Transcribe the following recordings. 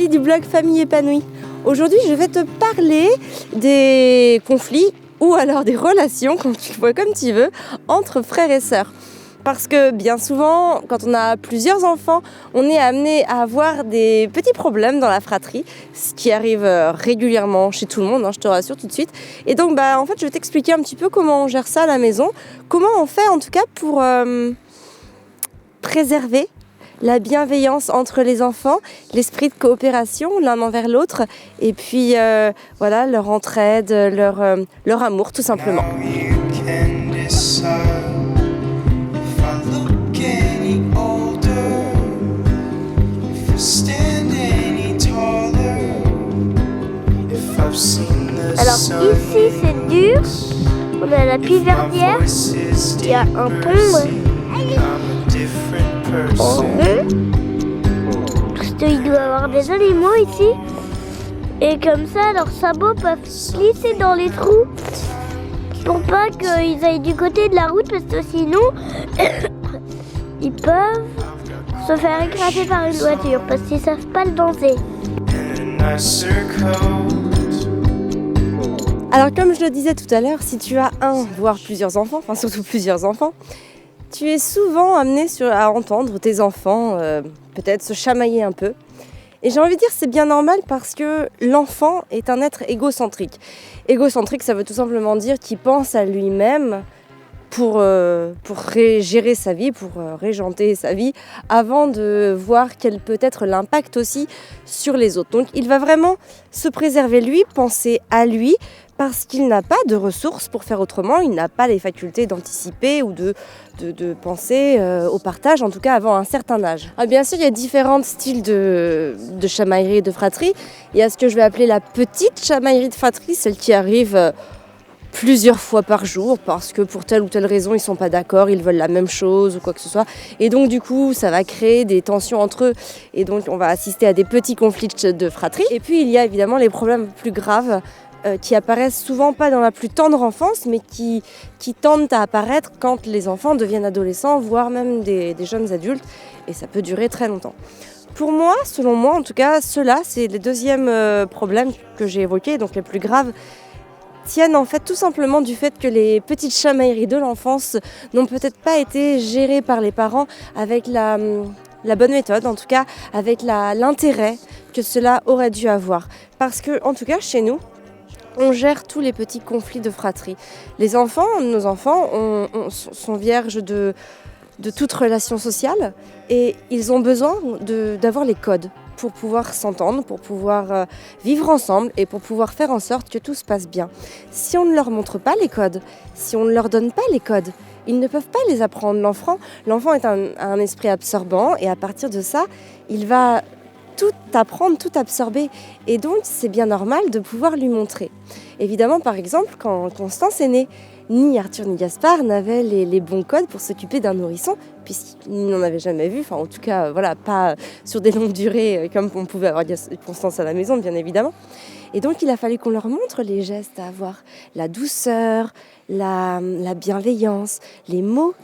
Julie du blog Famille épanouie. Aujourd'hui, je vais te parler des conflits ou alors des relations, quand tu vois comme tu veux, entre frères et sœurs. Parce que bien souvent, quand on a plusieurs enfants, on est amené à avoir des petits problèmes dans la fratrie, ce qui arrive régulièrement chez tout le monde, je te rassure tout de suite. Et donc, en fait, je vais t'expliquer un petit peu comment on gère ça à la maison, comment on fait en tout cas pour préserver la bienveillance entre les enfants, l'esprit de coopération l'un envers l'autre, et puis voilà, leur entraide, leur amour tout simplement. Alors ici c'est dur, on a la Piverdière, il y a un pont en rond, parce qu'il doit y avoir des animaux ici, et comme ça leurs sabots peuvent glisser dans les trous pour pas qu'ils aillent du côté de la route, parce que sinon ils peuvent se faire écraser par une voiture parce qu'ils savent pas le danser. Alors comme je le disais tout à l'heure, si tu as un, voire plusieurs enfants, enfin surtout plusieurs enfants, tu es souvent amené à entendre tes enfants peut-être se chamailler un peu. Et j'ai envie de dire c'est bien normal parce que l'enfant est un être égocentrique. Égocentrique, ça veut tout simplement dire qu'il pense à lui-même pour gérer sa vie, pour régenter sa vie, avant de voir quel peut être l'impact aussi sur les autres. Donc il va vraiment se préserver lui, penser à lui, parce qu'il n'a pas de ressources pour faire autrement, il n'a pas les facultés d'anticiper ou de penser au partage, en tout cas avant un certain âge. Alors bien sûr, il y a différents styles de chamaillerie et de fratrie. Il y a ce que je vais appeler la petite chamaillerie de fratrie, celle qui arrive plusieurs fois par jour parce que pour telle ou telle raison ils ne sont pas d'accord, ils veulent la même chose ou quoi que ce soit, et donc du coup ça va créer des tensions entre eux et donc on va assister à des petits conflits de fratrie. Et puis il y a évidemment les problèmes plus graves qui apparaissent souvent pas dans la plus tendre enfance mais qui tendent à apparaître quand les enfants deviennent adolescents, voire même des jeunes adultes, et ça peut durer très longtemps. Pour moi, selon moi en tout cas, ceux-là c'est les deuxièmes problèmes que j'ai évoqués, donc les plus graves, tiennent en fait tout simplement du fait que les petites chamailleries de l'enfance n'ont peut-être pas été gérées par les parents avec la bonne méthode, en tout cas avec l'intérêt que cela aurait dû avoir. Parce que, en tout cas chez nous, on gère tous les petits conflits de fratrie. Les enfants, nos enfants, sont vierges de toute relation sociale et ils ont besoin d'avoir les codes pour pouvoir s'entendre, pour pouvoir vivre ensemble et pour pouvoir faire en sorte que tout se passe bien. Si on ne leur montre pas les codes, si on ne leur donne pas les codes, ils ne peuvent pas les apprendre. L'enfant est un esprit absorbant et à partir de ça, il va tout apprendre, tout absorber. Et donc, c'est bien normal de pouvoir lui montrer. Évidemment, par exemple, quand Constance est née, ni Arthur ni Gaspard n'avaient les bons codes pour s'occuper d'un nourrisson, puisqu'ils n'en avaient jamais vu, enfin en tout cas, voilà, pas sur des longues durées comme on pouvait avoir Constance à la maison, bien évidemment. Et donc il a fallu qu'on leur montre les gestes à avoir, la douceur, la bienveillance, les mots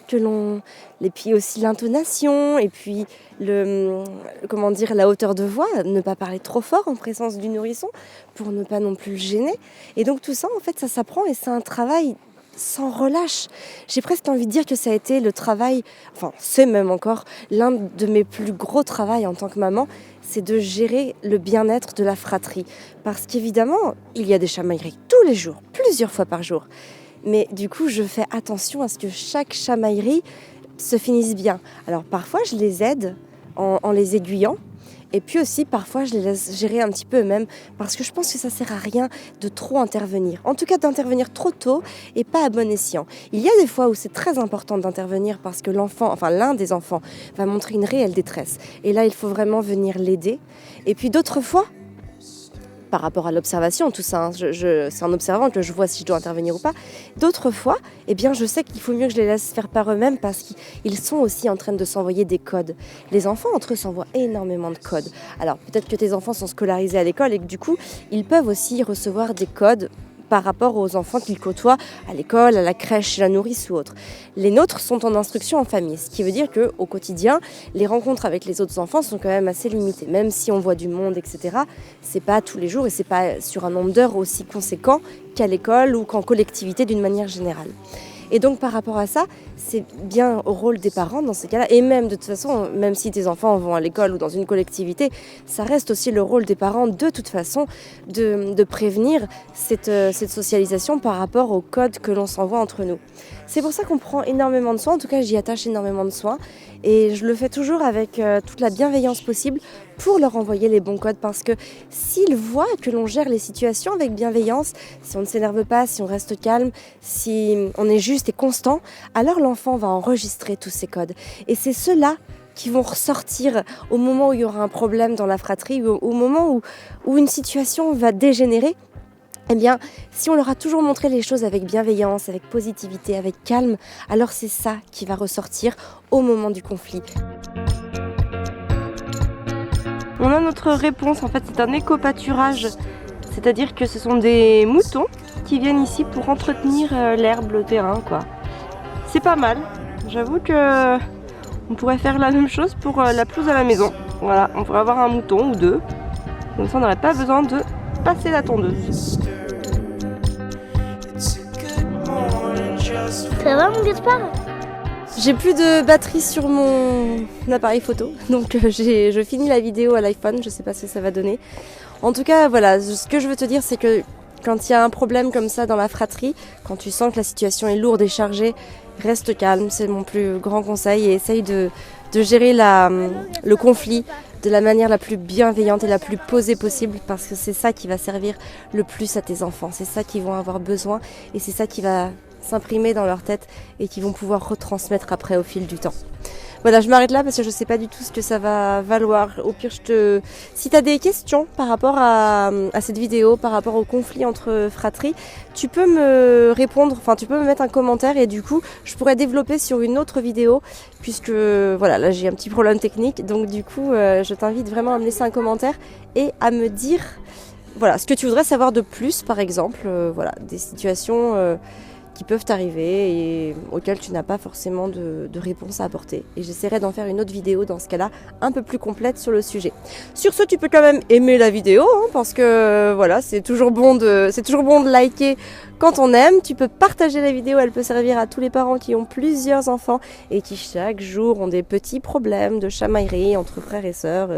et puis aussi l'intonation, et puis la hauteur de voix, ne pas parler trop fort en présence du nourrisson pour ne pas non plus le gêner. Et donc tout ça, en fait, ça s'apprend et c'est un travail sans relâche. J'ai presque envie de dire que ça a été le travail, enfin c'est même encore l'un de mes plus gros travails en tant que maman, c'est de gérer le bien-être de la fratrie. Parce qu'évidemment, il y a des chamailleries tous les jours, plusieurs fois par jour. Mais du coup, je fais attention à ce que chaque chamaillerie se finisse bien. Alors parfois, je les aide en les aiguillant. Et puis aussi, parfois, je les laisse gérer un petit peu eux-mêmes parce que je pense que ça ne sert à rien de trop intervenir. En tout cas, d'intervenir trop tôt et pas à bon escient. Il y a des fois où c'est très important d'intervenir parce que l'un des enfants va montrer une réelle détresse. Et là, il faut vraiment venir l'aider. Et puis d'autres fois, par rapport à l'observation, tout ça, c'est en observant que je vois si je dois intervenir ou pas. D'autres fois, je sais qu'il faut mieux que je les laisse faire par eux-mêmes parce qu'ils sont aussi en train de s'envoyer des codes. Les enfants, entre eux, s'envoient énormément de codes. Alors, peut-être que tes enfants sont scolarisés à l'école et que du coup, ils peuvent aussi recevoir des codes par rapport aux enfants qu'ils côtoient à l'école, à la crèche, chez la nourrice ou autre. Les nôtres sont en instruction en famille, ce qui veut dire qu'au quotidien, les rencontres avec les autres enfants sont quand même assez limitées. Même si on voit du monde, etc., c'est pas tous les jours et c'est pas sur un nombre d'heures aussi conséquent qu'à l'école ou qu'en collectivité d'une manière générale. Et donc par rapport à ça, c'est bien au rôle des parents dans ces cas-là, et même de toute façon, même si tes enfants vont à l'école ou dans une collectivité, ça reste aussi le rôle des parents de toute façon de prévenir cette socialisation par rapport au code que l'on s'envoie entre nous. C'est pour ça qu'on prend énormément de soin, en tout cas j'y attache énormément de soin, et je le fais toujours avec toute la bienveillance possible pour leur envoyer les bons codes, parce que s'ils voient que l'on gère les situations avec bienveillance, si on ne s'énerve pas, si on reste calme, si on est juste et constant, alors l'enfant va enregistrer tous ces codes. Et c'est ceux-là qui vont ressortir au moment où il y aura un problème dans la fratrie, ou au moment où une situation va dégénérer. Eh bien, si on leur a toujours montré les choses avec bienveillance, avec positivité, avec calme, alors c'est ça qui va ressortir au moment du conflit. On a notre réponse, en fait c'est un éco-pâturage, c'est-à-dire que ce sont des moutons qui viennent ici pour entretenir l'herbe, le terrain, quoi. C'est pas mal, j'avoue que on pourrait faire la même chose pour la pelouse à la maison. Voilà, on pourrait avoir un mouton ou deux, comme ça on n'aurait pas besoin de passer la tondeuse. Ça va mon Gaspard? J'ai plus de batterie sur mon appareil photo, donc je finis la vidéo à l'iPhone, je sais pas ce que ça va donner. En tout cas, voilà, ce que je veux te dire, c'est que quand il y a un problème comme ça dans la fratrie, quand tu sens que la situation est lourde et chargée, reste calme, c'est mon plus grand conseil, et essaye de gérer le conflit de la manière la plus bienveillante et la plus posée possible, parce que c'est ça qui va servir le plus à tes enfants, c'est ça qu'ils vont avoir besoin, et c'est ça qui va s'imprimer dans leur tête et qui vont pouvoir retransmettre après au fil du temps. Voilà, je m'arrête là parce que je sais pas du tout ce que ça va valoir. Au pire, si tu as des questions par rapport à cette vidéo, par rapport au conflit entre fratries, tu peux me répondre, enfin tu peux me mettre un commentaire, et du coup, je pourrais développer sur une autre vidéo, puisque voilà, là j'ai un petit problème technique, donc du coup, je t'invite vraiment à me laisser un commentaire et à me dire voilà, ce que tu voudrais savoir de plus, par exemple, voilà, des situations qui peuvent t'arriver et auxquelles tu n'as pas forcément de réponse à apporter. Et j'essaierai d'en faire une autre vidéo dans ce cas-là, un peu plus complète sur le sujet. Sur ce, tu peux quand même aimer la vidéo, hein, parce que voilà, c'est toujours bon de liker quand on aime. Tu peux partager la vidéo, elle peut servir à tous les parents qui ont plusieurs enfants et qui chaque jour ont des petits problèmes de chamaillerie entre frères et sœurs,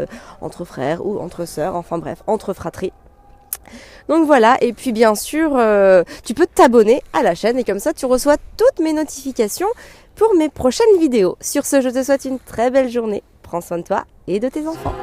entre frères ou entre sœurs, enfin bref, entre fratries. Donc voilà, et puis bien sûr, tu peux t'abonner à la chaîne et comme ça tu reçois toutes mes notifications pour mes prochaines vidéos. Sur ce, je te souhaite une très belle journée. Prends soin de toi et de tes enfants.